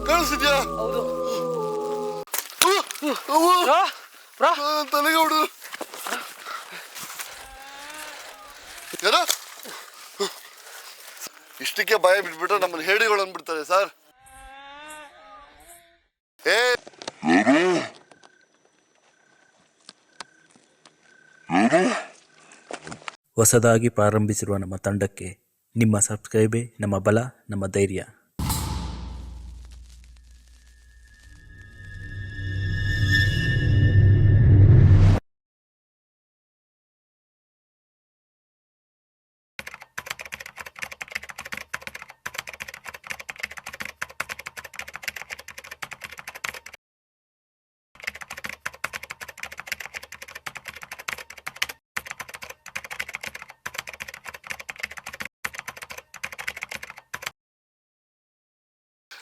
ಕಾಣಿಸ್ತಿದ್ಯಾ? ಹೌದು. ತಲೆಗೆ ಹೊಡೆದು ಯಾರ ಇಷ್ಟಕ್ಕೆ ಭಯ ಬಿಟ್ಬಿಟ್ರೆ ನಮ್ಮನ್ನ ಹೇಡಿಗಳು ಅಂದ್ಬಿಡ್ತಾರೆ ಸರ್. ಹೊಸದಾಗಿ ಪ್ರಾರಂಭಿಸಿರುವ ನಮ್ಮ ತಂಡಕ್ಕೆ ನಿಮ್ಮ ಸಬ್ಸ್ಕ್ರೈಬೇ ನಮ್ಮ ಬಲ, ನಮ್ಮ ಧೈರ್ಯ.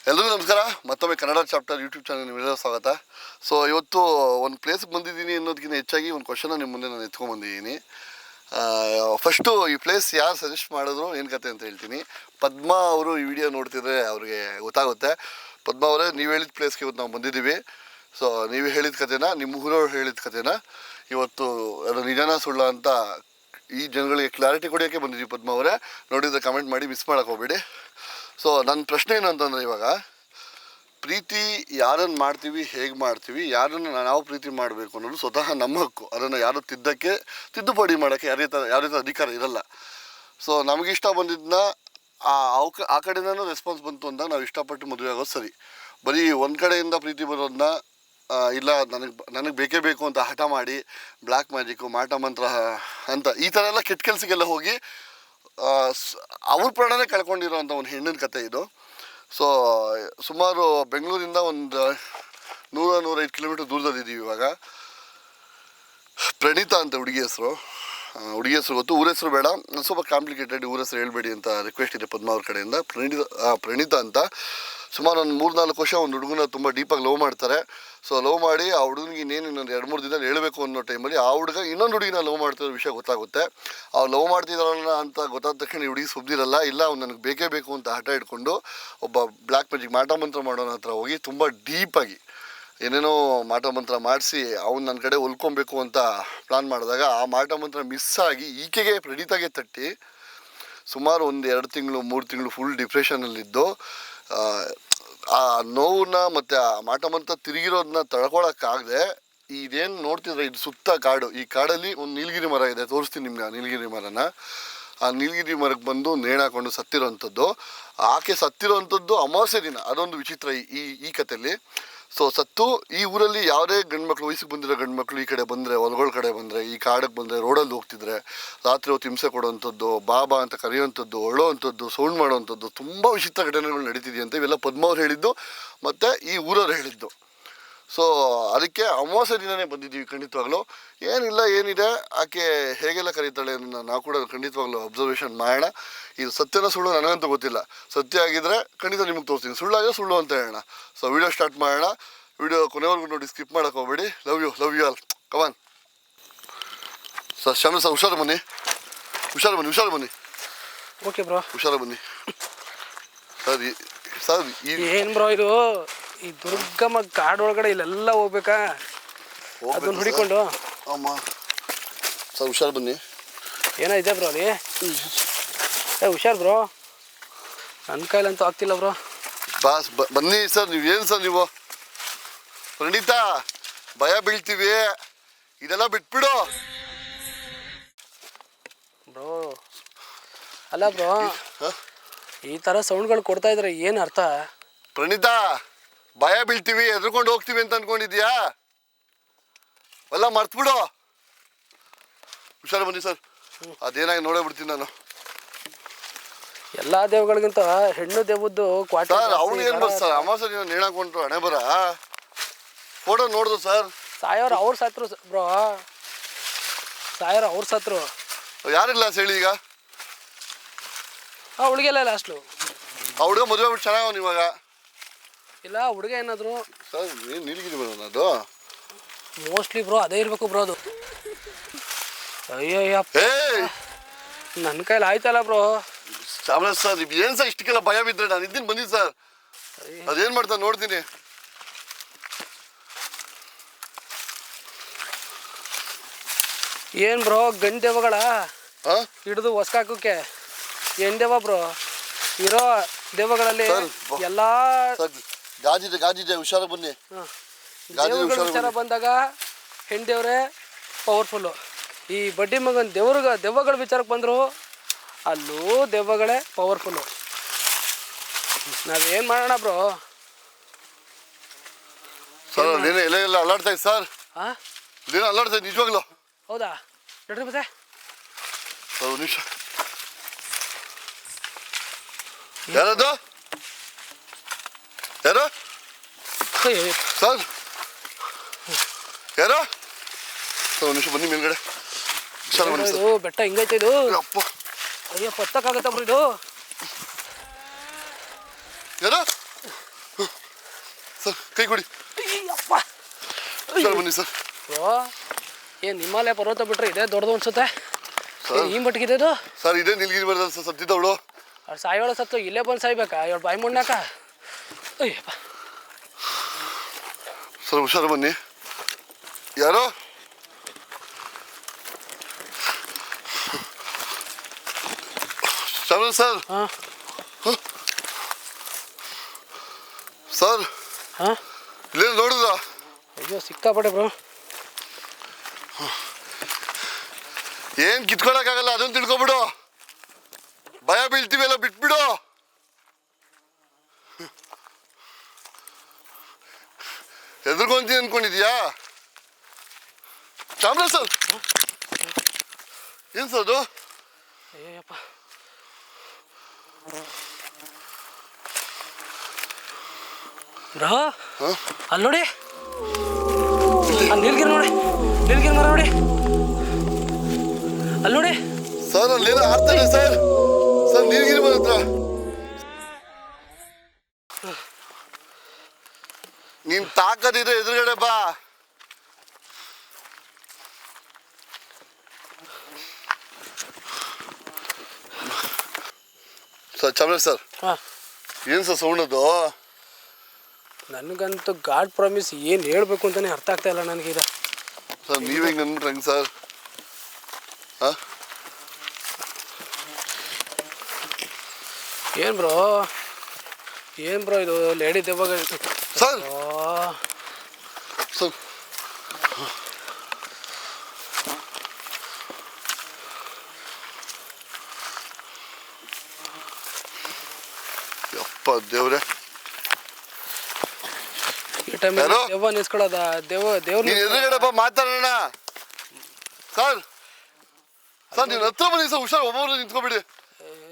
ಎಲ್ರಿಗೂ ನಮಸ್ಕಾರ. ಮತ್ತೊಮ್ಮೆ ಕನ್ನಡ ಚಾಪ್ಟರ್ ಯೂಟ್ಯೂಬ್ ಚಾನಲ್ ನಿಮ್ಮೆಲ್ಲರ ಸ್ವಾಗತ. ಸೊ ಇವತ್ತು ಒಂದು ಪ್ಲೇಸ್ಗೆ ಬಂದಿದ್ದೀನಿ ಅನ್ನೋದಕ್ಕಿಂತ ಹೆಚ್ಚಾಗಿ ಒಂದು ಕ್ವಶನ್ ನಿಮ್ಮ ಮುಂದೆ ನಾನು ಎತ್ಕೊಂಡ್ಬಂದಿದ್ದೀನಿ. ಫಸ್ಟು ಈ ಪ್ಲೇಸ್ ಯಾರು ಸಜೆಸ್ಟ್ ಮಾಡಿದ್ರು ಏನು ಕತೆ ಅಂತ ಹೇಳ್ತೀನಿ. ಪದ್ಮಾ ಅವರು ಈ ವಿಡಿಯೋ ನೋಡ್ತಿದ್ರೆ ಅವ್ರಿಗೆ ಗೊತ್ತಾಗುತ್ತೆ. ಪದ್ಮಾ ಅವರೇ, ನೀವು ಹೇಳಿದ ಪ್ಲೇಸ್ಗೆ ಇವತ್ತು ನಾವು ಬಂದಿದ್ದೀವಿ. ಸೊ ನೀವು ಹೇಳಿದ ಕತೆನ, ನಿಮ್ಮ ಊರವ್ರು ಹೇಳಿದ ಕತೆನ ಇವತ್ತು ಅದು ನಿಜಾನ ಸುಳ್ಳ ಅಂತ ಈ ಜನಗಳಿಗೆ ಕ್ಲಾರಿಟಿ ಕೊಡೋಕ್ಕೆ ಬಂದಿದ್ದೀವಿ. ಪದ್ಮಾ ಅವರೇ, ನೋಡಿದರೆ ಕಮೆಂಟ್ ಮಾಡಿ, ಮಿಸ್ ಮಾಡೋಕೆ ಹೋಗಬೇಡಿ. ಸೊ ನನ್ನ ಪ್ರಶ್ನೆ ಏನು ಅಂತಂದರೆ, ಇವಾಗ ಪ್ರೀತಿ ಯಾರನ್ನು ಮಾಡ್ತೀವಿ, ಹೇಗೆ ಮಾಡ್ತೀವಿ, ಯಾರನ್ನು ನಾವು ಪ್ರೀತಿ ಮಾಡಬೇಕು ಅನ್ನೋದು ಸ್ವತಃ ನಮ್ಮ ಹಕ್ಕು. ಅದನ್ನು ಯಾರು ತಿದ್ದುಪಡಿ ಮಾಡೋಕ್ಕೆ ಯಾರೇ ಥರ ಅಧಿಕಾರ ಇರಲ್ಲ. ಸೊ ನಮಗಿಷ್ಟ ಬಂದಿದ್ದನ್ನ ಆ ಕಡೆಯಿಂದನೂ ರೆಸ್ಪಾನ್ಸ್ ಬಂತು ಅಂತ ನಾವು ಇಷ್ಟಪಟ್ಟು ಮದುವೆ ಆಗೋದು ಸರಿ. ಬರೀ ಒಂದು ಕಡೆಯಿಂದ ಪ್ರೀತಿ ಬರೋದನ್ನ ಇಲ್ಲ ನನಗೆ ಬೇಕೇ ಬೇಕು ಅಂತ ಹಠ ಮಾಡಿ ಬ್ಲ್ಯಾಕ್ ಮ್ಯಾಜಿಕ್ಕು, ಮಾಟ ಮಂತ್ರ ಅಂತ ಈ ಥರ ಎಲ್ಲ ಕೆಟ್ಟ ಕೆಲಸಕ್ಕೆಲ್ಲ ಹೋಗಿ ಅವ್ರ ಪ್ರಾಣನೇ ಕಳ್ಕೊಂಡಿರೋಂಥ ಒಂದು ಹೆಣ್ಣಿನ ಕತೆ ಇದು. ಸೊ ಸುಮಾರು ಬೆಂಗಳೂರಿಂದ ಒಂದು 100-105 ಕಿಲೋಮೀಟರ್ ದೂರದಲ್ಲಿದ್ದೀವಿ ಇವಾಗ. ಪ್ರಣೀತಾ ಅಂತ ಹುಡುಗಿ ಹೆಸರು ಗೊತ್ತು, ಊರ ಹೆಸರು ಬೇಡ, ಸ್ವಲ್ಪ ಕಾಂಪ್ಲಿಕೇಟೆಡ್, ಊರ ಹೆಸರು ಹೇಳ್ಬೇಡಿ ಅಂತ ರಿಕ್ವೆಸ್ಟ್ ಇದೆ ಪದ್ಮಾ ಅವ್ರ ಕಡೆಯಿಂದ. ಪ್ರಣೀತಾ ಅಂತ ಸುಮಾರು ಒಂದು 3-4 ವರ್ಷ ಒಂದು ಹುಡುಗನ ತುಂಬ ಡೀಪಾಗಿ ಲವ್ ಮಾಡ್ತಾರೆ. ಸೊ ಲವ್ ಮಾಡಿ ಆ ಹುಡುಗನಿಗೆ ಇನ್ನೊಂದು 2-3 ದಿನ ಹೇಳಬೇಕು ಅನ್ನೋ ಟೈಮಲ್ಲಿ ಆ ಹುಡುಗ ಇನ್ನೊಂದು ಹುಡುಗಿನ ಲವ್ ಮಾಡ್ತಿರೋ ವಿಷಯ ಗೊತ್ತಾಗುತ್ತೆ. ಅವ್ರು ಲವ್ ಮಾಡ್ತಿದ್ದಾರಲ್ಲ ಅಂತ ಗೊತ್ತಾದ ತಕ್ಷಣ ಈ ಹುಡುಗಿ ಸುದ್ದಿರಲ್ಲ, ಇಲ್ಲ ಅವ್ನು ನನಗೆ ಬೇಕೇ ಬೇಕು ಅಂತ ಹಠ ಇಟ್ಕೊಂಡು ಒಬ್ಬ ಬ್ಲ್ಯಾಕ್ ಮ್ಯಾಜಿಕ್ ಮಾಟ ಮಂತ್ರ ಮಾಡೋನ ಹತ್ರ ಹೋಗಿ ತುಂಬ ಡೀಪಾಗಿ ಏನೇನೋ ಮಾಟ ಮಂತ್ರ ಮಾಡಿಸಿ ಅವ್ನು ನನ್ನ ಕಡೆ ಹೊಲ್ಕೊಬೇಕು ಅಂತ ಪ್ಲಾನ್ ಮಾಡಿದಾಗ ಆ ಮಾಟ ಮಂತ್ರ ಮಿಸ್ ಆಗಿ ಈಕೆಗೆ ಪ್ರಣೀತಾಗೆ ತಟ್ಟಿ ಸುಮಾರು ಒಂದು 2 ತಿಂಗಳು 3 ತಿಂಗಳು ಫುಲ್ ಡಿಪ್ರೆಷನಲ್ಲಿದ್ದು ಆ ನೋವನ್ನ ಮತ್ತು ಆ ಮಾಟ ಮಂತ್ರ ತಿರುಗಿರೋದನ್ನ ತಡ್ಕೊಳಕ್ಕಾಗದೆ ಇದೇನು ನೋಡ್ತಿದ್ರೆ ಇದು ಸುತ್ತ ಕಾಡು, ಈ ಕಾಡಲ್ಲಿ ಒಂದು ನೀಲಗಿರಿ ಮರ ಇದೆ, ತೋರಿಸ್ತೀನಿ ನಿಮ್ಗೆ ಆ ನೀಲಗಿರಿ ಮರನ. ಆ ನೀಲಗಿರಿ ಮರಕ್ಕೆ ಬಂದು ನೇಣಾಕೊಂಡು ಸತ್ತಿರೋವಂಥದ್ದು. ಆಕೆ ಸತ್ತಿರೋವಂಥದ್ದು ಅಮಾವಾಸ್ಯೆ ದಿನ, ಅದೊಂದು ವಿಚಿತ್ರ ಈ ಕಥೆಯಲ್ಲಿ. ಸೊ ಸತ್ತು ಈ ಊರಲ್ಲಿ ಯಾವುದೇ ಗಂಡ್ಮಕ್ಳು, ವಯಸ್ಸಿಗೆ ಬಂದಿರೋ ಗಂಡ್ಮಕ್ಳು ಈ ಕಡೆ ಬಂದರೆ, ಹೊಲಗಳ ಕಡೆ ಬಂದರೆ, ಈ ಕಾಡಿಗೆ ಬಂದರೆ, ರೋಡಲ್ಲಿ ಹೋಗ್ತಿದ್ರೆ ರಾತ್ರಿ ಹೊತ್ತು ಹಿಂಸೆ ಕೊಡೋವಂಥದ್ದು, ಬಾಬಾ ಅಂತ ಕರೆಯುವಂಥದ್ದು, ಒಳ್ಳೋವಂಥದ್ದು, ಸೌಂಡ್ ಮಾಡೋವಂಥದ್ದು ತುಂಬ ವಿಚಿತ್ರ ಘಟನೆಗಳು ನಡೀತಿದೆಯಂತೆ. ಇವೆಲ್ಲ ಪದ್ಮ ಅವ್ರು ಹೇಳಿದ್ದು ಮತ್ತು ಈ ಊರವ್ರು ಹೇಳಿದ್ದು. ಸೊ ಅದಕ್ಕೆ ಅಮಾವಾಸ್ಯೆ ದಿನವೇ ಬಂದಿದ್ದೀವಿ. ಖಂಡಿತವಾಗ್ಲೂ ಏನಿದೆ, ಆಕೆ ಹೇಗೆಲ್ಲ ಕರೀತಾಳೆ ಅನ್ನೋದನ್ನ ನಾವು ಕೂಡ ಖಂಡಿತವಾಗ್ಲೂ ಅಬ್ಸರ್ವೇಷನ್ ಮಾಡೋಣ. ಇದು ಸತ್ಯನ ಸುಳ್ಳು ನನಗಂತೂ ಗೊತ್ತಿಲ್ಲ. ಸತ್ಯ ಆಗಿದ್ದರೆ ಖಂಡಿತ ನಿಮಗೆ ತೋರಿಸ್ತೀನಿ, ಸುಳ್ಳಾಗಿದ್ರೆ ಸುಳ್ಳು ಅಂತ ಹೇಳೋಣ. ಸೊ ವಿಡಿಯೋ ಸ್ಟಾರ್ಟ್ ಮಾಡೋಣ. ವಿಡಿಯೋ ಕೊನೆವರೆಗೂ ನೋಡಿ, ಸ್ಕಿಪ್ ಮಾಡೋಕೆ ಹೋಗಬೇಡಿ. Love you all, come on. Sir Shyamal sir, ಹುಷಾರು ಬನ್ನಿ. ಓಕೆ ಬ್ರೋ, ಹುಷಾರು ಬನ್ನಿ ಸರ್. ಏನು ಬ್ರೋ ಇದು, ಈ ದುರ್ಗಮ್ಮ ಕಾಡೊಳಗಡೆ ಇಲ್ಲೆಲ್ಲ ಹೋಗ್ಬೇಕಾ? ಅದನ್ನ ಹುಡಿಕೊಂಡು ಅಮ್ಮ ಸರ್, ಹುಷಾರು ಬನ್ನಿ. ಏನಾಯ್ತೆ ಬ್ರೋ ಅಲ್ಲಿ? ಹುಷಾರು ಬ್ರೋ, ನನ್ನ ಕೈಲಂತೂ ಆಗ್ತಿಲ್ಲ ಬ್ರೋ. ಬಾಸ್ ಬನ್ನಿ ಸರ್. ನೀವೇನು ಸರ್ ನೀವು? ಪ್ರಣೀತಾ, ಭಯ ಬೀಳ್ತೀವಿ, ಇದೆಲ್ಲ ಬಿಟ್ಬಿಡು ಬ್ರೋ. ಅಲ್ಲ ಬ್ರೋ, ಈ ಥರ ಸೌಂಡ್ಗಳು ಕೊಡ್ತಾ ಇದ್ರೆ ಏನು ಅರ್ಥ? ಪ್ರಣೀತಾ, ಭಯ ಬೀಳ್ತೀವಿ, ಎದ್ರುಕೊಂಡು ಹೋಗ್ತೀವಿ ಅಂತ ಅನ್ಕೊಂಡಿದ್ಯಾ? ಎಲ್ಲ ಮರ್ತ್ಬಿಡು. ಹುಷಾರು ಬನ್ನಿ ಸರ್. ಅದೇನಾಗಿ ನೋಡೇ ಬಿಡ್ತೀನಿ ನಾನು. ಎಲ್ಲ ದೇವಗಳಿಗಿಂತ ಹೆಣ್ಣು ದೇವದ್ದು ಸರ್ ಅವ್ನು ಏನು ಬರ್ ಸರ್, ಅಮಾವಾಸ್ಯೆ ದಿನ ನೇಣಾಕೊಂಡ್ರು ಹಣೆ ಬರ ಫೋಟೋ ನೋಡಿದ್ರು ಸರ್. ಸಾಯೋರು ಅವ್ರು ಸತ್ರು ಬ್ರೋ, ಸಾಯೋರು ಅವ್ರು ಸತ್ರು. ಯಾರಿಲ್ಲ ಹೇಳಿ ಈಗ? ಹುಡುಗಿಲ್ಲ ಲಾಸ್ಟು. ಆ ಹುಡುಗ ಮದುವೆ ಬಿಟ್ಟು ಚೆನ್ನಾಗವನು ಇವಾಗ. ಇಲ್ಲ ಹುಡುಗ ಏನಾದ್ರು ಸರ್ ಏನು ನೀಲಗಿರಿ ಬರೋಣ ಅದು ಮೋಸ್ಟ್ಲಿ ಬ್ರೋ, ಅದೇ ಇರಬೇಕು ಬ್ರೋ ಅದು. ಅಯ್ಯಯ್ಯಪ್ಪ, ನನ್ನ ಕೈಲಿ ಆಯ್ತಲ್ಲ ಬ್ರೋ. ಚಾಮರಾಜ್ ಸರ್, ಏನು ಸರ್ ಇಷ್ಟಕ್ಕೆಲ್ಲ ಭಯ ಬಿದ್ದರೆ? ನಾನು ಇದ್ದೀನಿ, ಬಂದಿದ್ದು ಸರ್. ಅದೇನ್ ಮಾಡ್ತಾನೆ ನೋಡ್ತೀನಿ. ಏನ್ ಬ್ರೋ ಗಂಡು ದೆವ್ವಗಳ ಹಾ ಹಿಡಿದು ಹೊಸ್ಕಾಕೋಕೆ ಏನ್ ದೆವ್ವ ಬ್ರೋ? ಇರೋ ದೆವ್ವಗಳಲ್ಲಿ ಎಲ್ಲಾ ಗಾಜಿದೆ ಹುಷಾರ ಬನ್ನಿ. ದೇವ್ರಗಳ ವಿಚಾರ ಬಂದಾಗ ಹೆಂಡೇವ್ರೆ ಪವರ್ಫುಲ್ಲು. ಈ ಬಡ್ಡಿ ಮಗನ ದೆವ್ವಗಳ ವಿಚಾರಕ್ಕೆ ಬಂದರು ಅಲ್ಲೂ ದೆವ್ವಗಳೇ ಪವರ್ಫುಲ್ಲು. ನಾವೇನು ಮಾಡೋಣ ಬ್ರೋ? ಸರ್ ಅದೇನೇ ಎಲೆ ಎಲ್ಲ ಅಲ್ಲಾಡ್ತಾ ಇತ್ತು ಸರ್. ಹಾಂ ಇದೇನೋ ಅಲ್ಲಾಡ್ತಾ ಇತ್ತು ನಿಜವಾಗ್ಲು. ಹೌದಾ? ನೋಡ್ರಿ ಮತ್ತೆ ಸರ್ ಒಂದು ನಿಮಿಷ. ಯಾರದು? ಯಾರು ಸರ್? ಯಾರು ಸರ್? ಒಂದು ನಿಮಿಷ ಬನ್ನಿ ಮೇಲ್ಗಡೆ. ಹುಷಾರು ಬನ್ನಿ ಸರ್. ಇದು ಬೆಟ್ಟ ಹಿಂಗೈತೆ ಇದು. ಅಪ್ಪ ಅಯ್ಯೋ ಪತ್ತಕ್ಕಾಗತ್ತ ಬ್ರೋ ಇದು. ಯಾರು ಸರ್? ಕೈ ಕೊಡಿ. ಅಯ್ಯಪ್ಪ ಹುಷಾರು ಬನ್ನಿ ಸರ್. ಬ್ರೋ ಏನು ಹಿಮಾಲಯ ಪರ್ವತ ಬಿಟ್ರೆ ಇದೇ ದೊಡ್ಡದು ಅನ್ಸುತ್ತೆ. ಈ ಮಟ್ಟಿಗಿದೆ ಇದು. ಸರ್ ಇದೇ ನೀಲಗಿರಿ ಬರ್ತದೆ ಸರ್ ಸತ್ತಿದ್ದವಳು. ಅವ್ರು ಸಾಯೋಳ ಸತ್ತು ಇಲ್ಲೇ ಬಂದು ಸಾಯ್ಬೇಕಾ? ಇವಳು ಬಾಯಿ ಮುಣ್ಣಾಕ. ಅಯ್ಯಪ್ಪ ಸರ್ ಹುಷಾರು ಬನ್ನಿ. ಯಾರು? ಶ್ಯಾಮಲ್ ಸರ್. ಹಾಂ ಸರ್ ಹಾಂ ಇಲ್ಲೇನು ನೋಡುದಾ? ಅಯ್ಯೋ ಸಿಕ್ಕಾಪಟ್ಟೆ ಬ್ರೋ. ಏನ್ ಕಿತ್ಕೊಳಕ್ಕಾಗಲ್ಲ ಅದನ್ನ ತಿಳ್ಕೊಬಿಡು. ಭಯ ಬೀಳ್ತೀವಿ ಎಲ್ಲ ಬಿಟ್ಬಿಡು. ಎದುರ್ಕೊಂತೀನಿ ಅನ್ಕೊಂಡಿದ್ಯಾ? ಚಾಮರಾಜ್ ಸರ್ ಏನ್ ಸರ್ ಅದು? ಅಯ್ಯಪ್ಪ ಬ್ರೋ ಅಲ್ಲಿ ನೋಡಿ, ನೀಲ್ಗಿರಿ ನೋಡಿ, ನೀಲ್ಗಿರಿ ಮರ ನೋಡಿ ಅಲ್ಲಿ ನೋಡಿ ಸರ್ ಅಲ್ಲೇನೋ ಆಡ್ತಾನೆ ಸರ್. ಸರ್ ನೀಲಗಿರಿ ಮರ ಹತ್ರ. ನೀನ್ ತಾಕದಿದ್ರೆ ಎದುರುಗಡೆ ಬಾ. ಸರ್ ಚಾಮರಾಜ್ ಸರ್ ಹಾಂ ಏನು ಸರ್ ಸೌಂಡ್ ಅದು? ನನಗಂತೂ ಗಾಡ್ ಪ್ರಾಮಿಸ್ ಏನು ಹೇಳಬೇಕು ಅಂತಲೇ ಅರ್ಥ ಆಗ್ತಾ ಇಲ್ಲ ನನಗೀಗ. ಸರ್ ನೀವೇ ನನ್ಬಿಟ್ರೆ ಹೆಂಗೆ ಸರ್? ಹಾಂ ಏನು ಬ್ರೋ ಇದು ಲೇಡಿ ದೆವ್ವಾಗ ಸರ್ ಸರ್ ಯಪ್ಪ ದೇವ್ರೆ. ಈ ಟೈಮಲ್ಲಿ ದೆವ್ವ ನಿಲ್ಸ್ಕೊಳ್ಳೋದ? ದೇವ್ರ ನೀನು ಎದುರುಗಡೆ ಬಾ ಮಾತಾಡೋಣ. ಸರ್ ಸರ್ ನೀನು ಹತ್ರ ಬನ್ನಿ ಸರ್. ಹುಷಾರು ಒಬ್ಬೊಬ್ರು ನಿಂತ್ಕೊಬಿಡಿ.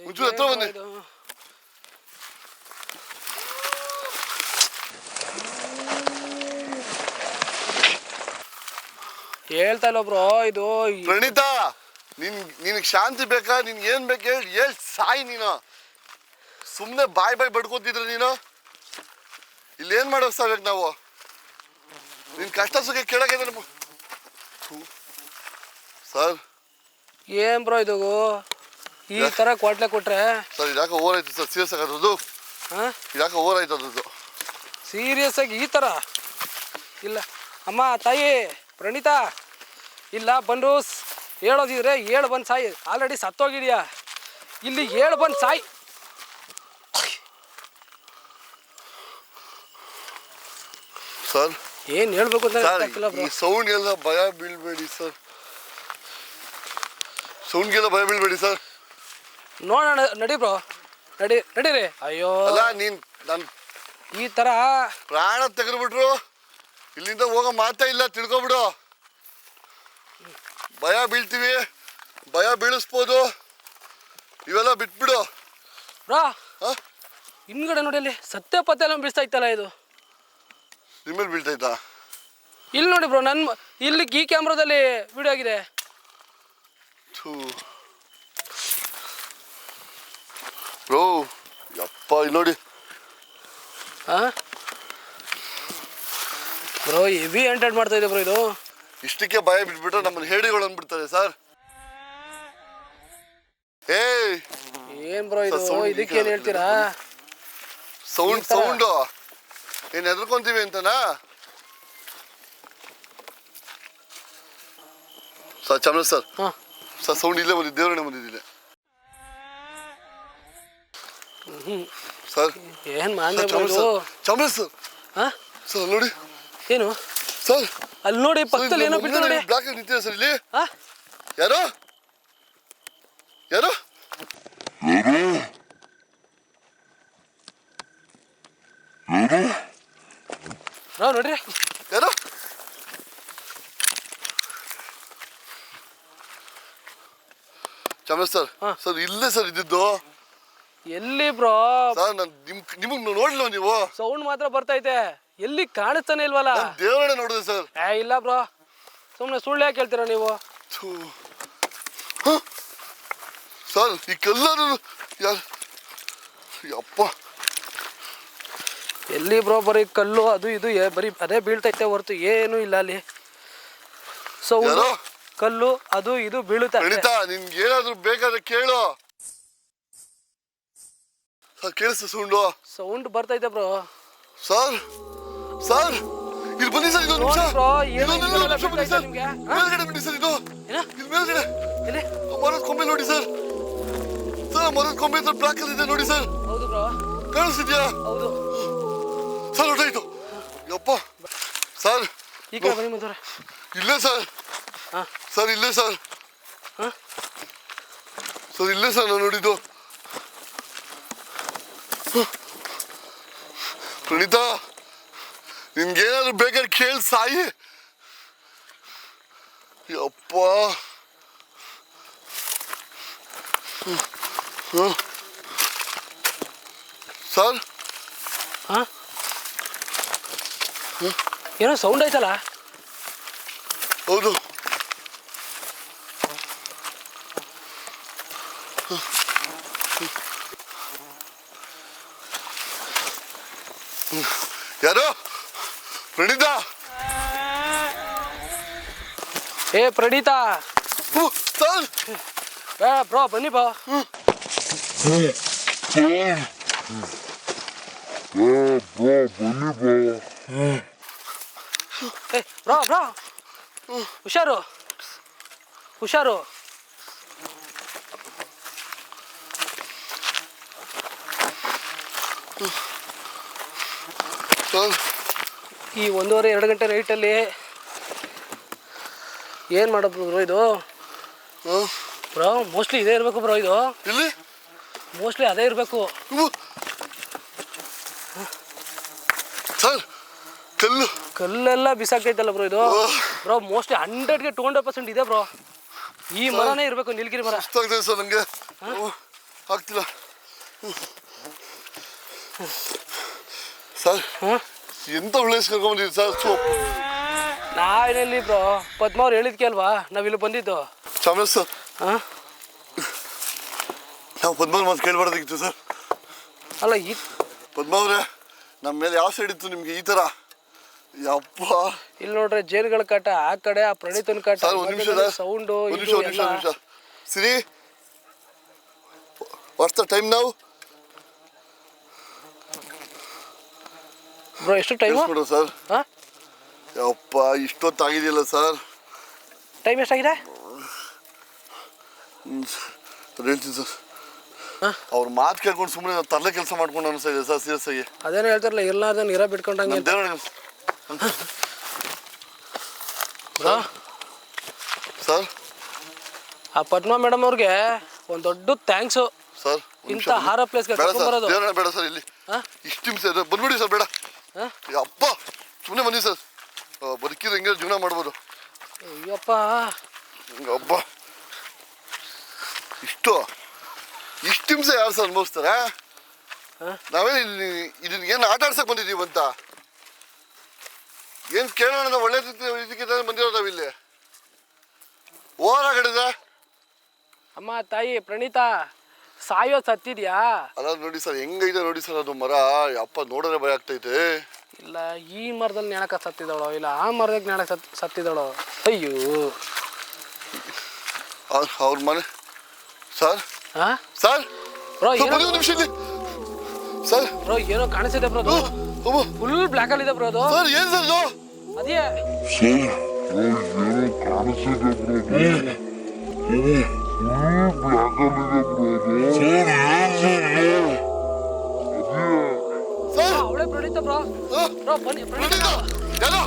ಮುಂಚೂರು ಹತ್ರ ಬನ್ನಿ. ಹೇಳ್ತಾ ಇಲ್ಲ ಬ್ರೋ ಇದು. ಪ್ರಣೀತಾ ನಿನಗೆ ಶಾಂತಿ ಬೇಕಾ? ನಿನ್ಗೆ ಏನ್ ಬೇಕು ಹೇಳಿ ಸಾಯಿ. ನೀನು ಸುಮ್ಮನೆ ಬಾಯ್ ಬಡ್ಕೋತಿದ್ರೆ ನೀನು ಇಲ್ಲೇನ್ ಮಾಡೋ ಸಾಬೇಕು ನಾವು? ನಿನ್ ಕಷ್ಟ ಸುಖ ಕೇಳಕ್ಕೆ ಸರ್. ಏನ್ ಬ್ರೋ ಇದು ಈ ತರ ಕ್ವಾಟ್ಲೆ ಕೊಟ್ರೆ? ಸರ್ ಇದಾಕ ಓವರ್ ಆಯ್ತು ಸರ್. ಸೀರಿಯಸ್ ಆಗೋದು ಇದಾಕ ಓವರ್ ಆಯ್ತು ಅದು. ಸೀರಿಯಸ್ ಆಗಿ ಈ ತರ ಇಲ್ಲ. ಅಮ್ಮ ತಾಯಿ ಪ್ರಣೀತಾ ಇಲ್ಲ ಬಂದು ಹೇಳೋದಿದ್ರೆ ಹೇಳು ಬಂದು ಸಾಯಿ. ಆಲ್ರೆಡಿ ಸತ್ತೋಗಿದ್ಯಾ, ಇಲ್ಲಿ ಹೇಳು ಬಂದು ಸಾಯಿ. ಸರ್ ಏನು ಹೇಳ್ಬೇಕು ಅಂತ ಗೊತ್ತಾಗ್ತಿಲ್ಲ ಈ ಸೌಂಡ್ಗೆಲ್ಲ ಭಯ ಬೀಳ್ಬೇಡಿ ಸರ್. ಸೌಂಡ್ಗೆಲ್ಲ ಭಯ ಬೀಳ್ಬೇಡಿ ಸರ್. ನೋಡೋಣ ನಡಿ ಬ್ರೋ, ನಡೀರಿ. ಅಯ್ಯೋ ಅಲ್ಲ ನಾನು ಈ ಥರ ಪ್ರಾಣ ತೆಗೆದ್ಬಿಟ್ರು ಇಲ್ಲಿಂದ ಹೋಗೋ ಮಾತೇ ಇಲ್ಲ. ತಿಳ್ಕೊಬಿಡು. ಭಯ ಬೀಳ್ತೀವಿ, ಭಯ ಬೀಳಿಸ್ಬೋದು. ಇವೆಲ್ಲ ಬಿಟ್ಬಿಡು ಬ್ರೋ. ಹಿಂದ್ಗಡೆ ನೋಡಿ ಅಲ್ಲಿ ಸತ್ಯ ಪತ್ತೆ ಎಲ್ಲ ಬೀಳ್ತಾ ಇತ್ತಲ್ಲ ಇದು. ನಿಮ್ಮಲ್ಲಿ ಬೀಳ್ತೈತಾ? ಇಲ್ಲಿ ನೋಡಿ ಬ್ರೋ, ಇಲ್ಲಿ ಈ ಕ್ಯಾಮ್ರಾದಲ್ಲಿ ವಿಡಿಯೋ ಆಗಿದೆ. ಬ್ರೋ ಯಪ್ಪ ಇಲ್ಲಿ ನೋಡಿ. ಬ್ರೋ ಹೆವಿ ಎಂಟರ್ಟೈನ್ ಮಾಡ್ತಾ ಇದೆ ಬ್ರೋ ಇದು. ಇಷ್ಟಕ್ಕೆ ಭಯ ಬಿಟ್ಬಿಟ್ರೆ ನಮ್ಮನ್ನ ಹೇಡಿಗಳು ಅಂದ್ಬಿಡ್ತಾರೆ ಸರ್. ಏನ್ ಬ್ರೋ ಇದು? ಇದಕ್ಕೇನು ಹೇಳ್ತೀರಾ? ಸೌಂಡು ಏನ್ ಹೆದರ್ಕೊಂತೀವಿ ಅಂತನಾ? ಸರ್ ಚಾಮರಾಜ್ ಸರ್ ಹಾಂ ಸರ್ ಸೌಂಡ್ ಇಲ್ಲೇ ಬಂದಿದ್ದು, ದೇವರೇ ಬಂದಿದ್ದಿಲ್ಲ ಸರ್. ಏನು ಮಾಂದ ಚಾಮರಾಜ್ ಸರ್ ಹಾಂ ಸರ್ ನೋಡಿ ಏನು ಸರ್, ಅಲ್ಲಿ ನೋಡಿ ಪಕ್ಕದಲ್ಲಿ ಏನೋ ಬಿಟ್ಟು ನೋಡಿ. ಬ್ಲಾಕ್ ನಿಂತಿದೆ ಸರ್ ಇಲ್ಲಿ. ಹಾಂ ಯಾರು ಯಾರು ನೋಡ್ರಿ ಯಾರು ಚಾಮರಾಜ್ ಸರ್ ಸರ್ ಇಲ್ಲೇ ಸರ್ ಇದ್ದಿದ್ದು. ಎಲ್ಲಿ ಬ್ರೋ? ಸರ್ ನಾನು ನಿಮಗ್ ನೋಡ್ಲಿಲ್ಲ ನೀವು. ಸೌಂಡ್ ಮಾತ್ರ ಬರ್ತೈತೆ, ಎಲ್ಲಿ ಕಾಣಿಸ್ತಾನೆ ಇಲ್ವಲ್ಲ. ದೇವರೇ ನೋಡಿದೆ ಸರ್. ಇಲ್ಲ ಬ್ರೋ, ಸುಮ್ಮನೆ ಸುಳ್ಳು ಯಾಕೆ ಹೇಳ್ತೀರಾ ನೀವು? ಸರ್ ಈ ಕಲ್ಲರು ಯಾರು ಅಪ್ಪ ಎಲ್ಲಿ ಬ್ರೋ? ಬರೀ ಕಲ್ಲು ಅದು ಇದು ಬರೀ ಅದೇ ಬೀಳ್ತೈತೆ ಹೊರತು ಏನು ಇಲ್ಲ ಅಲ್ಲಿ. ಸೌಂಡ್ ಯಾರೋ ಕಲ್ಲು ಅದು ಇದು ಬೀಳುತ್ತೆ. ಗಣಿತ ನಿನ್ಗೆ ಏನಾದ್ರು ಬೇಕಾದ್ರೆ ಕೇಳು ಸರ್. ಕೇಳಿಸ್ತ ಸೌಂಡ್ ಬರ್ತೈತೆ ಬ್ರೋ. ಸರ್ ಸರ್ ಇಲ್ಲಿ ಬನ್ನಿ ಸರ್, ಇದೊಂದು ನಿಮಿಷ ಬ್ರೋ, ಬನ್ನಿ ಸರ್. ಮೇಲ್ಗಡೆ ಬನ್ನಿ ಸರ್, ಇದು ಇಲ್ಲಿ ಮೇಲ್ಗಡೆ ಮರದ ಕೊಂಬೆ ನೋಡಿ ಸರ್. ಸರ್ ಮರದ ಕೊಂಬೆ ಹತ್ರ ಬ್ಲಾಕ್ ಅಲ್ಲಿ ಇದೆ ನೋಡಿ ಸರ್. ಹೌದು ಬ್ರೋ, ಕಾಣಿಸ್ತಿದ್ಯಾ? ಹೌದು ಸರ್ ಹೊರಟಾಯ್ತು. ಯಪ್ಪ ಸರ್ ಈ ಕಡೆ ಬನ್ನಿ ಮುಂದೆ. ಇಲ್ಲೇ ಸರ್. ಸರ್ ಇಲ್ಲೇ ಸರ್. ಸರ್ ಇಲ್ಲೇ ಸರ್ ನಾನು ನೋಡಿದ್ದು. ಪ್ರಣೀತಾ ನಿನ್ಗೇನಾದ್ರು ಬೇಕಾದ್ರೆ ಕೇಳಿ ಸಾಯಿ. ಯಪ್ಪ ಸರ್ ಏನೋ ಸೌಂಡ್ ಆಯ್ತಲ್ಲ. ಹೌದು ಯಾರು ಪ್ರಣೀತಾ? ಏ ಪ್ರಣೀತಾ ಸರ್ ಬ್ರೋ ಬನ್ನಿ ಬಾ. ಬ್ರೋ ಬ್ರೋ ಹುಷಾರು ಹುಷಾರು. ಈ 1:30-2 ಗಂಟೆ ನೈಟಲ್ಲಿ ಏನು ಮಾಡೋದು ಬ್ರೋ ಇದು? ಬ್ರೋ ಮೋಸ್ಟ್ಲಿ ಇದೇ ಇರಬೇಕು ಬ್ರೋ. ಇದು ಇಲ್ಲಿ ಮೋಸ್ಟ್ಲಿ ಅದೇ ಇರಬೇಕು ಸರ್. ಕಲ್ಲೆಲ್ಲ ಬಿಸಾಕೈತಲ್ಲ ಬ್ರೋ ಇದು. ಬ್ರೋ ಮೋಸ್ಟ್ಲಿ 100ಗೆ 200% ಇದೆ ಬ್ರೋ. ಈ ಮರನೇ ಇರಬೇಕು, ನೀಲಗಿರಿ ಮರ. ಆಗ್ತದೆ ಸರ್ ನನಗೆ, ಆಗ್ತಿಲ್ಲ ಸರ್. ಎಂತ ಪ್ಲೇಸ್ ಕರ್ಕೊಂಡ್ಬಂದಿದ್ದೀವಿ ಸರ್? ಸೋಪ್ ನಾವೇನೆಲ್ಲಿ ಬ್ರೋ, ಪದ್ಮ ಅವ್ರು ಹೇಳಿದ್ಕೆ ಅಲ್ವಾ ನಾವಿಲ್ಲಿ ಬಂದಿದ್ದು. ಚಾಮರಾಜ್ ಸರ್ ನಾವು ಪದ್ಮ ಮಾತು ಕೇಳ್ಬಾರ್ದಾಗಿತ್ತು ಸರ್. ಅಲ್ಲ ಈ ಪದ್ಮ ಅವ್ರೆ, ನಮ್ಮ ಮೇಲೆ ಯಾವ ಸೈಡ್ ಇತ್ತು ನಿಮ್ಗೆ ಈ ಥರ? ಯಪ್ಪ ಇಲ್ಲಿ ನೋಡ್ರೆ ಜೇನುಗಳ ಕಾಟ ಆ ಕಡೆ, ಆ ಪ್ರಣೀತನ ಕಾಟ. ಸರ್ ಒಂದು ನಿಮಿಷ ಸೌಂಡು ನಿಮಿಷ ಸಿರಿ. ವಾಟ್ಸ್ ದ ಟೈಮ್ ನಾವು? ಬ್ರೋ ಎಷ್ಟು ಟೈಮು ಸರ್? ಯಪ್ಪ ಇಷ್ಟೊತ್ತಾಗಿದೆಯಲ್ಲ ಸರ್. ಟೈಮ್ ಎಷ್ಟಾಗಿದೆ ಹೇಳ್ತೀನಿ ಸರ್. ಅವ್ರ ಮಾತು ಕೇಳ್ಕೊಂಡು ಸುಮ್ಮನೆ ತರಲೆ ಕೆಲಸ ಮಾಡ್ಕೊಂಡು ಅನಿಸ್ತಾ ಇದೆ ಸರ್. ಸೀರಿಯಸ್ ಆಗಿ ಅದೇನು ಹೇಳ್ತಾರಲ್ಲ, ಇರ್ಲಾರ್ದನ್ ಇರ ಬಿಟ್ಕೊಂಡಂಗೆ. ಬ್ರೋ ಸರ್ ಆ ಪದ್ಮ ಮೇಡಮ್ ಅವ್ರಿಗೆ ಒಂದು ದೊಡ್ಡ ಥ್ಯಾಂಕ್ಸು ಸರ್. ಇಂಥ ಹಾರ ಪ್ಲೇಸ್ಗೆ ಕರ್ಕೊಂಡ್ಬರೋದು. ಬೇಡ ಸರ್, ಇಲ್ಲಿ ಇಷ್ಟು ನಿಮಿಷ ಬಂದ್ಬಿಡಿ ಸರ್. ಬೇಡ ಅಪ್ಪ ಸುಮ್ಮನೆ ಬನ್ನಿ ಸರ್. ಬದುಕಿದ್ರೆ ಹೆಂಗೆ ಜೀವನ ಮಾಡ್ಬೋದು. ಅಯ್ಯಪ್ಪ ಹಬ್ಬ ಇಷ್ಟು ಹಿಂಸೆ ಯಾರು ಸರ್ ಅನುಭವಿಸ್ತಾರ? ನಾವೇನು ಇದನ್ನ ಏನು ಆಟ ಆಡ್ಸಕ್ ಬಂದಿದ್ದೀವಿ ಅಂತ ಏನು ಕೇಳೋಣ? ನಾವು ಒಳ್ಳೆ ಇದಕ್ಕೆ ಬಂದಿರೋದು ನಾವಿಲ್ಲಿ. ಓರಾಗಡಿದ ಅಮ್ಮ ತಾಯಿ ಪ್ರಣೀತಾ ಸಾಯೋ ಸತ್ತಿದ್ಯಾ? ಅಲ್ಲ ನೋಡಿ ಸರ್, ಹೆಂಗೈತೆ ನೋಡಿ ಸರ್ ಅದು ಮರ. ಅಪ್ಪ ನೋಡಿದ್ರೆ ಭಯ ಆಗ್ತೈತೆ. ಇಲ್ಲ ಈ ಮರದಲ್ಲಿ ನೆಣಕ ಸತ್ತಿದವಳೋ, ಇಲ್ಲ ಆ ಮರದಾಗ ನೆಣಕ ಸತ್ತಿದವಳೋ. ಅಯ್ಯೋ ಅವ್ರ ಮನೆ ಸರ್. ಹಾಂ ಸರ್ ಬ್ರೋ ಒಂದು ನಿಮಿಷ ಇಲ್ಲಿ ಸರ್ ಬ್ರೋ ಏನೋ ಕಾಣಿಸಿದೆ ಬ್ರೋ ಅದು ಅಮ್ಮ ಫುಲ್ ಬ್ಲ್ಯಾಕ್ ಅಲ್ಲಿ ಇದೆ ಬ್ರೋ ಅದು ಸರ್ ಏನು ಸರ್ ಇದು ಅದೇ ಏನೋ ಕಾಣಿಸಿದೆ ಸರ್ ಅವಳೇ ಪ್ರಣೀತ ಬ್ರೋ ಬ್ರೋ ಬನ್ನಿ ಪ್ರಣೀತ ಯಾರೋ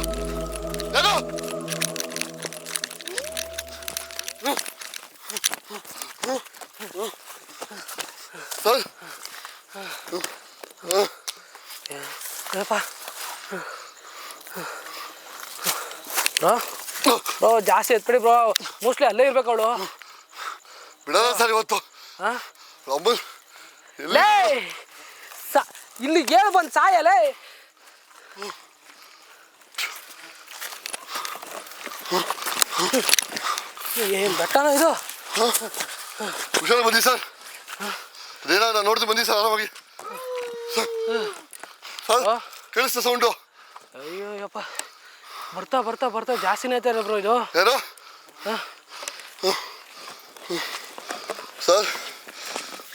ಯಾರೋ ಸರ್ ಏನಪ್ಪ ಬ್ರೋ ಬ್ರೋ ಜಾಸ್ತಿ ಎತ್ಬಿಡಿ ಬ್ರೋ ಮೋಸ್ಟ್ಲಿ ಅಲ್ಲೇ ಇರ್ಬೇಕು ಅವಳು ಬಿಡಲ್ಲ ಸರ್ ಇವತ್ತು ಹಾಂ ಅಮ್ಮನ್ ಲೇ ಇಲ್ಲಿ ಏನು ಬಂದು ಸಾಯಲೇ ಏನು ಬೆಟ್ಟನ ಇದು ಹುಷಾರು ಬನ್ನಿ ಸರ್ ಅದೇನ ನಾನು ನೋಡ್ತೀನಿ ಬನ್ನಿ ಸರ್ ಆರಾಮಾಗಿ ಸರ್ ಕೇಳಿಸ್ತಾ ಸೌಂಡು ಅಯ್ಯೋ ಯಪ್ಪ ಬರ್ತಾ ಬರ್ತಾ ಬರ್ತಾ ಜಾಸ್ತಿನೇ ಆಯ್ತಾರೆ ಬ್ರೋ ಇದು ಯಾರು ಸರ್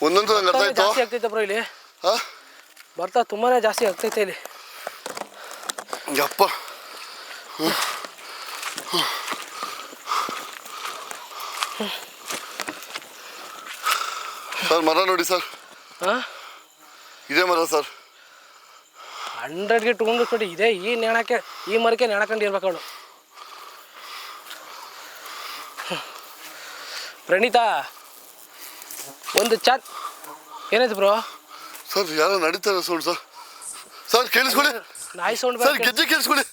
ಒಂದಂತೂ ನಂಗೆ ಅರ್ಥ ಆಯ್ತು ಜಾಸ್ತಿ ಆಗ್ತೈತೆ ಬ್ರೋ ಇಲ್ಲಿ ಹಾಂ ಬರ್ತಾ ತುಂಬಾನೇ ಜಾಸ್ತಿ ಆಗ್ತೈತೆ ಇಲ್ಲಿ ಯಪ್ಪ ಸರ್ ಮರ ನೋಡಿ ಸರ್ ಹಾಂ ಇದೇ ಮರ ಸರ್ 100ಗೆ 200 ನೋಡಿ ಇದೆ ಈ ನೆಣಕ್ಕೆ ಈ ಮರಕ್ಕೆ ನೆಣಕೊಂಡು ಇರ್ಬೇಕು ಅವಳು ಪ್ರಣೀತಾ ಒಂದು ಚಾತ್ ಏನಾಯ್ತು ಬ್ರೋ ಸರ್ ಯಾರೋ ನಡೀತಾರೆ ಸೌಂಡ್ ಸರ್ ಸರ್ ಕೇಳಿಸ್ಕೊಳ್ಳಿ ನಾಯಿ ಸೌಂಡ್ ಸರ್ ಗೆಜ್ಜೆ ಕೇಳಿಸ್ಕೊಳ್ಳಿ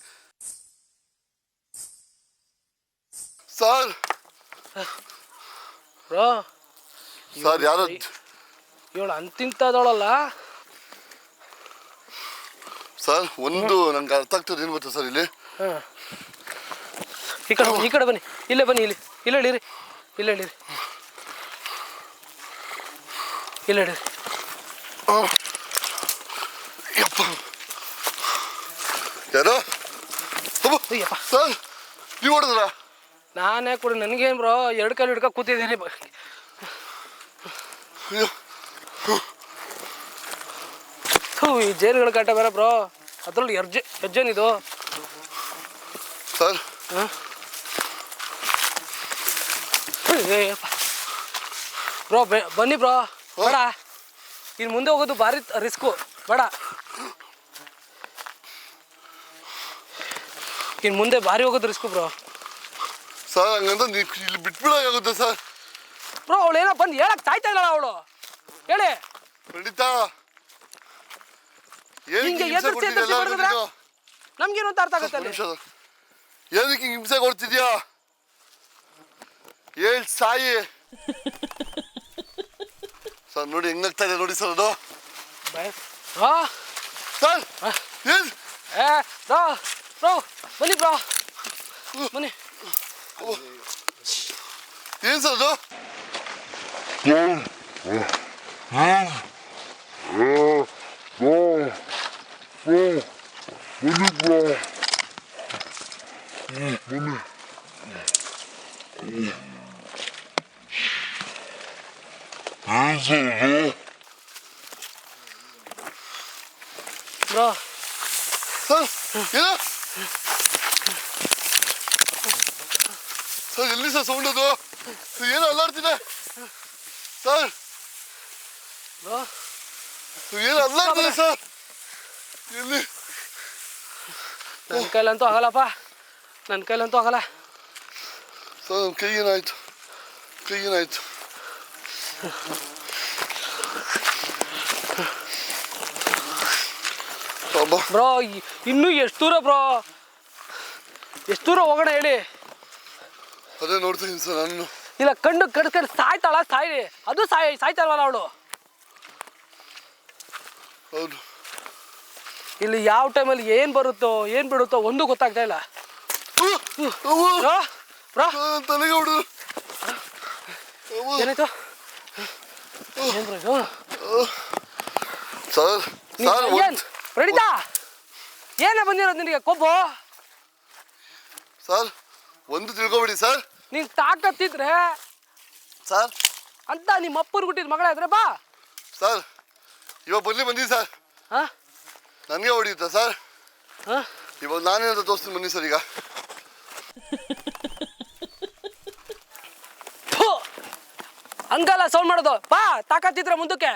ಸರ್ ಬ್ರೋ ಸರ್ ಯಾರೋ ಇವಳು ಅಂತಿಂತದವಳಲ್ಲ ಸರ್ ಒಂದು ನಂಗೆ ಅರ್ಥ ಆಗ್ತದೆ ಏನು ಗೊತ್ತಾ ಸರ್ ಇಲ್ಲಿ ಹಾಂ ಈ ಕಡೆ ಬನ್ನಿ ಇಲ್ಲೇ ಬನ್ನಿ ಇಲ್ಲಿ ಇಲ್ಲೇ ಇಳಿರಿ ಇಲ್ಲೇ ಇಳಿರಿ ಇಲ್ಲೇ ಇಳಿರಿ ಯಪ್ಪ ಯಾರೋ ಅಯ್ಯಪ್ಪ ಸರ್ ನೀವು ಹೊಡೆದ್ರ ನಾನೇ ಕೂಡ ನನಗೇನು ಬ್ರೋ 2 ಕಾಲು ಹಿಡ್ಕ ಕೂತಿದ್ದೀನಿ ಈ ಜೇನುಗಳ ಕಾಟ ಬೇರೆ ಬ್ರೋ ಅದ್ರಲ್ಲಿ ಹೆಜ್ಜೆನಿದು ಸರ್ ಬ್ರೋ ಬನ್ನಿ ಬ್ರೋ ಬೇಡ ಇನ್ನು ಮುಂದೆ ಹೋಗೋದು ಭಾರಿ ರಿಸ್ಕು ಬೇಡ ಇನ್ನು ಮುಂದೆ ಭಾರಿ ಹೋಗೋದು ರಿಸ್ಕು ಬ್ರೋ ಸರ್ ಹಂಗಂತ ನೀವು ಇಲ್ಲಿ ಬಿಟ್ಬಿಡೋಕ್ಕಾಗುತ್ತೆ ಸರ್ ಬ್ರೋ ಅವಳು ಏನೋ ಬಂದು ಹೇಳಕ್ ತಾಯ್ತಾ ಇಲ್ಲ ಅವಳು ಹೇಳಿ ಖಂಡಿತ ಹಿಂಗೆ ಎದುರ್ಸಿ ಎದುರ್ಸಿ ಬಡಿದ್ರೆ ನಮ್ಗೇನು ಅಂತ ಅರ್ಥ ಆಗುತ್ತೆ ಅಲ್ಲಿ ಏನಕ್ಕೆ ಹಿಂಗೆ ಹಿಂಸೆ ಕೊಡ್ತಿದ್ಯಾ ಹೇಳ್ ಸಾಯಿ ಸರ್ ನೋಡಿ ಹೆಂಗಾಗ್ತಾ ಇದೆ ನೋಡಿ ಸರ್ ಅದು ಸರ್ ಏನು ಬ್ರೋ ಬ್ರೋ ಬನ್ನಿ ಬ್ರೋ ಬನ್ನಿ ಏನು ಸರ್ ಅದು ಬ್ರೋ ಸರ್ ಏನು ಸರ್ ಎಲ್ಲಿ ಸರ್ ಸೌಂಡ್ ಅದು ಏನು ಅಲ್ಲಾಡ್ತಿದೆ ಸರ್ ಬ್ರೋ ಏನು ಅಲ್ಲಾಡ್ತಿದೆ ಸರ್ ಎಲ್ಲಿ ನನ್ನ ಕೈಲಂತೂ ಆಗಲ್ಲಪ್ಪ ನನ್ನ ಕೈಲಂತೂ ಆಗಲ್ಲ ಸರ್ ನನ್ನ ಕೈ ಏನಾಯ್ತು ಬ್ರೋ ಇನ್ನೂ ಎಷ್ಟು ದೂರ ಬ್ರೋ ಎಷ್ಟು ದೂರ ಹೋಗೋಣ ಹೇಳಿ ಅದೇ ನೋಡ್ತಾ ಇದ್ದೀನಿ ಸರ್ ನಾನು ಇಲ್ಲ ಕಣ್ಣು ಕಡ್ಕೊಂಡು ಸಾಯ್ತಾಳ ಸಾಯಿ ಅದು ಸಾಯ್ತಾಳಲ್ಲ ಅವಳು ಹೌದು ಇಲ್ಲಿ ಯಾವ ಟೈಮಲ್ಲಿ ಏನು ಬರುತ್ತೋ ಏನು ಬಿಡುತ್ತೋ ಒಂದು ಗೊತ್ತಾಗ್ತಾ ಇಲ್ಲ ಬ್ರೋ ಬ್ರೋ ತಲೆಗೆ ಹೊಡೆದು ಏನಾಯ್ತು ಏನು ಬ್ರೋ ಇದು ಸರ್ ಸರ್ ಏನು ಪ್ರಣೀತಾ ಏನೇ ಬಂದಿರೋದು ನಿನಗೆ ಕೊಬ್ಬು ಸರ್ ಒಂದು ತಿಳ್ಕೊಬೇಡಿ ಸರ್ ನೀನು ತಾಕತ್ತಿದ್ರೆ ಸರ್ ಅಂತ ನಿಮ್ಮ ಅಪ್ಪನ ಹುಟ್ಟಿದ ಮಗಳೇ ಇದ್ರೆ ಬಾ ಸರ್ ಇವಾಗ ಬಂದಿದ್ದೀನಿ ಸರ್ ಹಾಂ ನನಗೆ ಹೊಡಿಯುತ್ತಾ ಸರ್? ಹಾಂ ಇವಾಗ ನಾನೇನಂತ ತೋರಿಸ್ತೀನಿ ಬನ್ನಿ ಸರ್. ಈಗ ಹಂಗಲ್ಲ ಸೌಂಡ್ ಮಾಡೋದು. ಬಾ ತಾಕತ್ತಿದ್ರೆ ಮುಂದಕ್ಕೆ.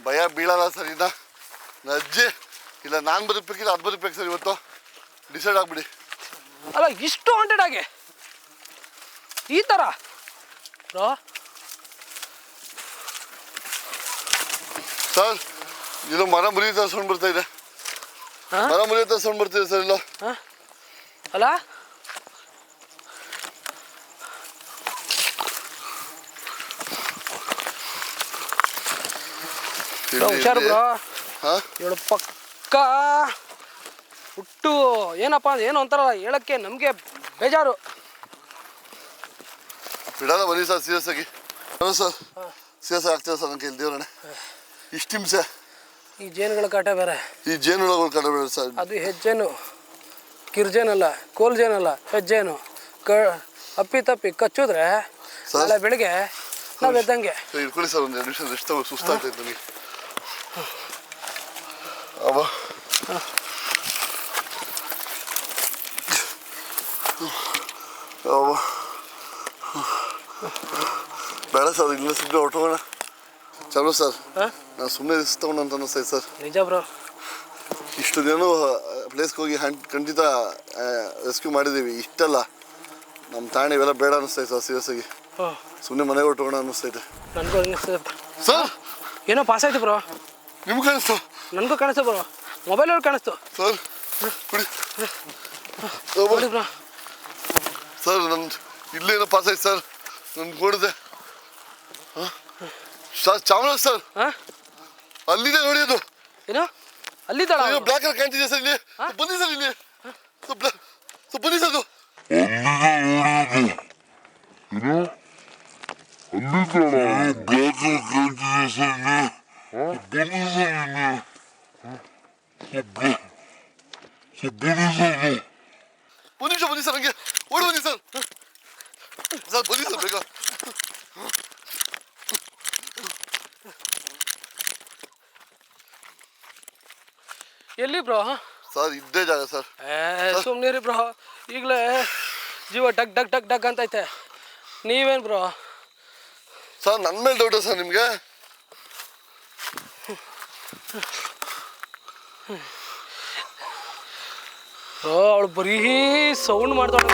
ಭಯ ಬೀಳಲ್ಲ ಸರ್. ಇನ್ನ ಅಜ್ಜಿ ಇಲ್ಲ, ನಾನು ಬದುಕಬೇಕಿಲ್ಲ ಅದು ಬದುಕಬೇಕು ಸರ್. ಇವತ್ತು ಡಿಸೈಡ್ ಆಗ್ಬಿಡಿ. ಅಲ್ಲ ಇಷ್ಟು ವಾಂಟೆಡ್ ಆಗಿ ಈ ಥರ ಬ್ರೋ ಸರ್. ಇದು ಮರ ಮುರಿಯುತ್ತಾ ಸೌಂಡ್ ಬರ್ತಾ ಇದೆ. ಮರ ಮುರಿಯುತ್ತಾ ಸೌಂಡ್ ಬರ್ತಿದೆ ಸರ್. ಇಲ್ಲ ಅಲ್ಲ ಹುಷಾರು ಬ್ರೋ. ಇವಳು ಪಕ್ಕ ಹುಟ್ಟು ಏನಪ್ಪ ಅಂದ್ರೆ ಏನು ಅಂತಾರಲ್ಲ ಹೇಳಕ್ಕೆ ನಮಗೆ ಬೇಜಾರು. ಬಿಡಲ್ಲ ಬನ್ನಿ ಸರ್. ಸೀರಿಯಸ್ ಆಗಿ ಸರ್. ಸೀರಿಯಸ್ ಆಗ್ತದೆ ಸರ್. ನನ್ನ ಕೈಲಿ ದೇವ್ರಣ್ಣ ಇಷ್ಟು ಹಿಂಸೆ. ಈ ಜೇನುಗಳ ಕಾಟ ಬೇರೆ. ಈ ಜೇನುಗಳು ಕಾಟ ಬೇರೆ ಸರ್. ಅದು ಹೆಜ್ಜೇನು, ಕಿರ್ಜೇನಲ್ಲ, ಕೋಲ್ ಜೇನಲ್ಲ, ಹೆಜ್ಜೇನು. ಅಪ್ಪಿ ತಪ್ಪಿ ಕಚ್ಚಿದ್ರೆ ನಾಳೆ ಬೆಳಿಗ್ಗೆ ನಾವು ಎದ್ದಂಗೆ. ಇಟ್ಕೊಳ್ಳಿ ಸರ್. ಒಂದು 2 ನಿಮಿಷ ರೆಸ್ಟ್ ತಗೋ. ಸುಸ್ತಾಗ್ತೈತೆ ನನಗೆ. ಅವ ಬೇಡ ಸರ್. ಇಲ್ಲ ಸುಮ್ಮನೆ ಹೊಟ್ಟೋಗೋಣ. ಚಲೋ ಸರ್. ನಾನು ಸುಮ್ಮನೆ ರಿಸ್ಕ್ ತಗೊಂಡು ಅಂತ ಅನ್ನಿಸ್ತೈತೆ ಸರ್. ನಿಜ ಬ್ರೋ. ಇಷ್ಟು ದಿನ ಪ್ಲೇಸ್ಗೆ ಹೋಗಿ ಕಂಡಿತ ರೆಸ್ಕ್ಯೂ ಮಾಡಿದ್ದೀವಿ. ಇಷ್ಟಲ್ಲ ನಮ್ಮ ತಾಣೆ ಇವೆಲ್ಲ ಬೇಡ ಅನ್ನಿಸ್ತೈತೆ ಸರ್. ಸೀರಿಯಸ್ ಆಗಿ ಸುಮ್ಮನೆ ಮನೆಗೆ ಹೊಟ್ಟೋಗೋಣ ಅನ್ನಿಸ್ತೈತೆ. ನನಗೂ ಅನ್ನಿಸ್ತದೆ ಸರ್. ಏನೋ ಪಾಸ್ ಆಯ್ತು ಬ್ರೋ. ನಿಮ್ಗೆ ಕಾಣಿಸ್ತು? ನನಗೂ ಕಾಣಿಸ್ತು ಬ್ರೋ. ಮೊಬೈಲಲ್ಲಿ ಕಾಣಿಸ್ತು ಸರ್. ಕುಡಿ ಬ್ರೋ. ಸರ್ ನನ್ನ ಇಲ್ಲೇನೋ ಪಾಸ್ ಆಯ್ತು ಸರ್. ನನ್ಗೆ ನೋಡಿದೆ ಸರ್. ಚಾಮರಾಜ್ ಸರ್. ಅಲ್ಲಿದೆ ನೋಡಿ. ಅದು ಏನು ಅಲ್ಲಿದ್ದಾಳ? ಬ್ಲಾಕ್ ಅಲ್ಲಿ ಕಾಣ್ತಿದೆ ಸರ್. ಇಲ್ಲಿ ಬನ್ನಿ ಸರ್. ಇಲ್ಲಿ ಬನ್ನಿ ಸರ್. ಅದು ಒಂದು ನಿಮಿಷ ಬನ್ನಿ ಸರ್. ಹಂಗೆ ಓಡಿ ಬನ್ನಿ ಸರ್. ಸರ್ ಬನ್ನಿ ಸರ್ ಬೇಗ. ಎಲ್ಲಿ ಬ್ರೋ? ಸರ್ ಇದ್ದೇ ಜಾಗ ಸರ್. ಸುಮ್ಮನೆ ಬ್ರೋ. ಈಗಲೇ ಜೀವ ಡಗ್ ಡಗ್ ಡಗ್ ಡಗ್ ಅಂತೈತೆ. ನೀವೇನು ಬ್ರೋ? ಸರ್ ನನ್ನ ಮೇಲೆ ಡೌಟ ಸರ್ ನಿಮಗೆ? ಬ್ರೋ ಅವಳು ಬರೀ ಸೌಂಡ್ ಮಾಡ್ತಾಳೆ.